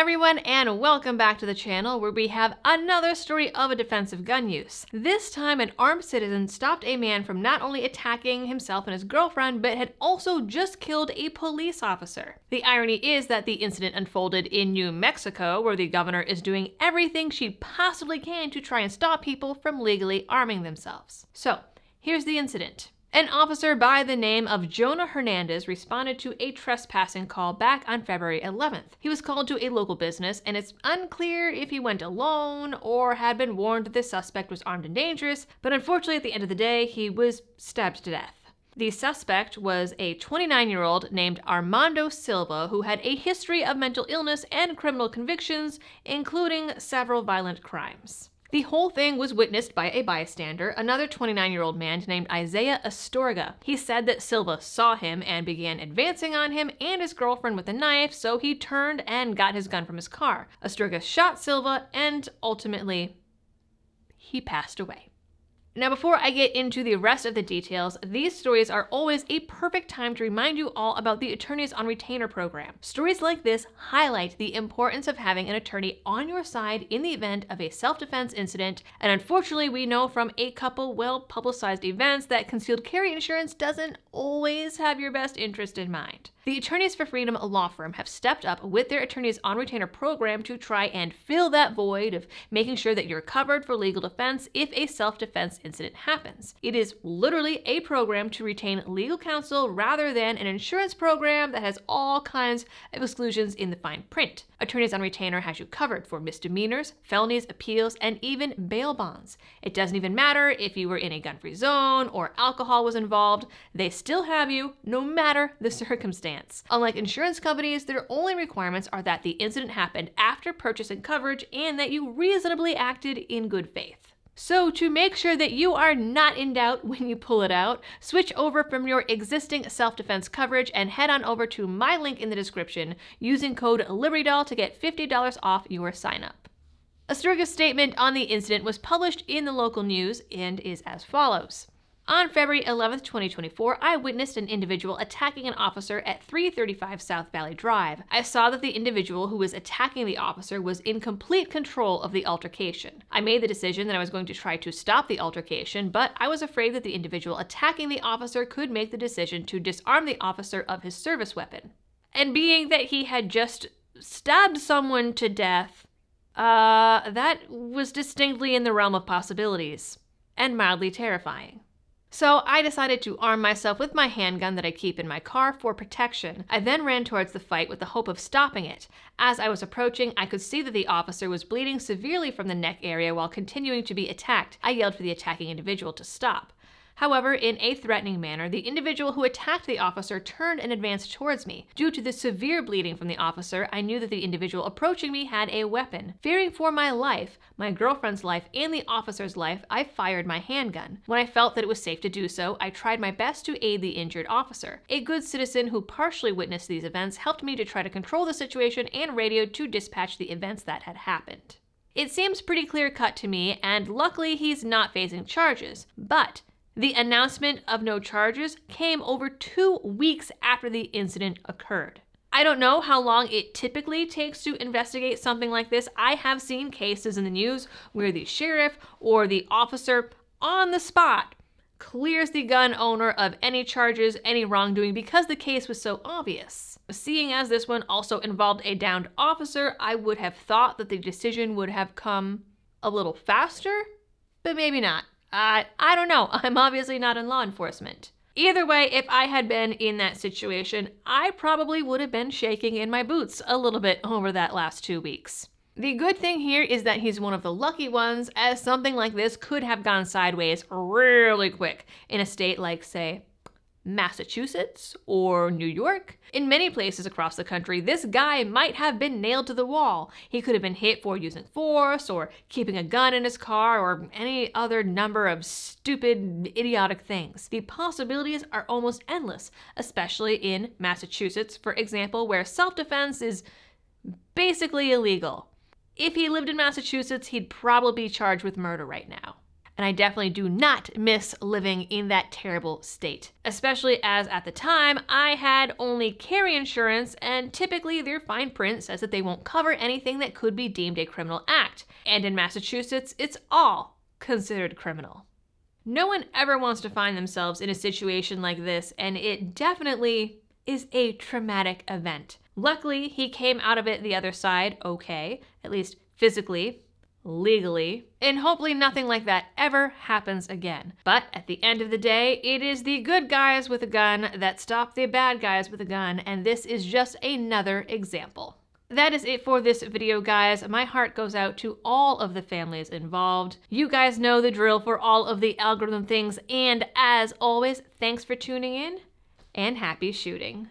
everyone, and welcome back to the channel where we have another story of a defensive gun use. This time an armed citizen stopped a man from not only attacking himself and his girlfriend, but had also just killed a police officer. The irony is that the incident unfolded in New Mexico, where the governor is doing everything she possibly can to try and stop people from legally arming themselves. So, here's the incident. An officer by the name of Jonah Hernandez responded to a trespassing call back on February 11th. He was called to a local business, and it's unclear if he went alone or had been warned that the suspect was armed and dangerous, but unfortunately at the end of the day, he was stabbed to death. The suspect was a 29-year-old named Armando Silva who had a history of mental illness and criminal convictions, including several violent crimes. The whole thing was witnessed by a bystander, another 29-year-old man named Isaiah Astorga. He said that Silva saw him and began advancing on him and his girlfriend with a knife, so he turned and got his gun from his car. Astorga shot Silva and ultimately, he passed away. Now, before I get into the rest of the details, these stories are always a perfect time to remind you all about the Attorneys on Retainer program. Stories like this highlight the importance of having an attorney on your side in the event of a self-defense incident, and unfortunately we know from a couple well-publicized events that concealed carry insurance doesn't always have your best interest in mind. The Attorneys for Freedom law firm have stepped up with their Attorneys on Retainer program to try and fill that void of making sure that you're covered for legal defense if a self-defense incident happens. It is literally a program to retain legal counsel rather than an insurance program that has all kinds of exclusions in the fine print. Attorneys on Retainer has you covered for misdemeanors, felonies, appeals, and even bail bonds. It doesn't even matter if you were in a gun-free zone or alcohol was involved, they still have you no matter the circumstance. Unlike insurance companies, their only requirements are that the incident happened after purchasing coverage and that you reasonably acted in good faith. So to make sure that you are not in doubt when you pull it out, switch over from your existing self-defense coverage and head on over to my link in the description using code LibertyDoll to get $50 off your sign-up. Astorga's statement on the incident was published in the local news and is as follows. On February 11th, 2024, I witnessed an individual attacking an officer at 335 South Valley Drive. I saw that the individual who was attacking the officer was in complete control of the altercation. I made the decision that I was going to try to stop the altercation, but I was afraid that the individual attacking the officer could make the decision to disarm the officer of his service weapon. And being that he had just stabbed someone to death, that was distinctly in the realm of possibilities, and mildly terrifying. So I decided to arm myself with my handgun that I keep in my car for protection. I then ran towards the fight with the hope of stopping it. As I was approaching, I could see that the officer was bleeding severely from the neck area while continuing to be attacked. I yelled for the attacking individual to stop. However, in a threatening manner, the individual who attacked the officer turned and advanced towards me. Due to the severe bleeding from the officer, I knew that the individual approaching me had a weapon. Fearing for my life, my girlfriend's life, and the officer's life, I fired my handgun. When I felt that it was safe to do so, I tried my best to aid the injured officer. A good citizen who partially witnessed these events helped me to try to control the situation and radioed to dispatch the events that had happened. It seems pretty clear-cut to me, and luckily he's not facing charges, but the announcement of no charges came over 2 weeks after the incident occurred. I don't know how long it typically takes to investigate something like this. I have seen cases in the news where the sheriff or the officer on the spot clears the gun owner of any charges, any wrongdoing, because the case was so obvious. Seeing as this one also involved a downed officer, I would have thought that the decision would have come a little faster, but maybe not. I don't know. I'm obviously not in law enforcement. Either way, if I had been in that situation, I probably would have been shaking in my boots a little bit over that last 2 weeks. The good thing here is that he's one of the lucky ones, as something like this could have gone sideways really quick in a state like, say, Massachusetts or New York. In many places across the country, this guy might have been nailed to the wall. He could have been hit for using force or keeping a gun in his car or any other number of stupid, idiotic things. The possibilities are almost endless, especially in Massachusetts, for example, where self-defense is basically illegal. If he lived in Massachusetts, he'd probably be charged with murder right now. And I definitely do not miss living in that terrible state. Especially as at the time, I had only carry insurance, and typically their fine print says that they won't cover anything that could be deemed a criminal act. And in Massachusetts, it's all considered criminal. No one ever wants to find themselves in a situation like this, and it definitely is a traumatic event. Luckily, he came out of it the other side okay, at least physically, legally, and hopefully nothing like that ever happens again. But at the end of the day, it is the good guys with a gun that stop the bad guys with a gun, and this is just another example. That is it for this video, guys. My heart goes out to all of the families involved. You guys know the drill for all of the algorithm things, and as always, thanks for tuning in, and happy shooting.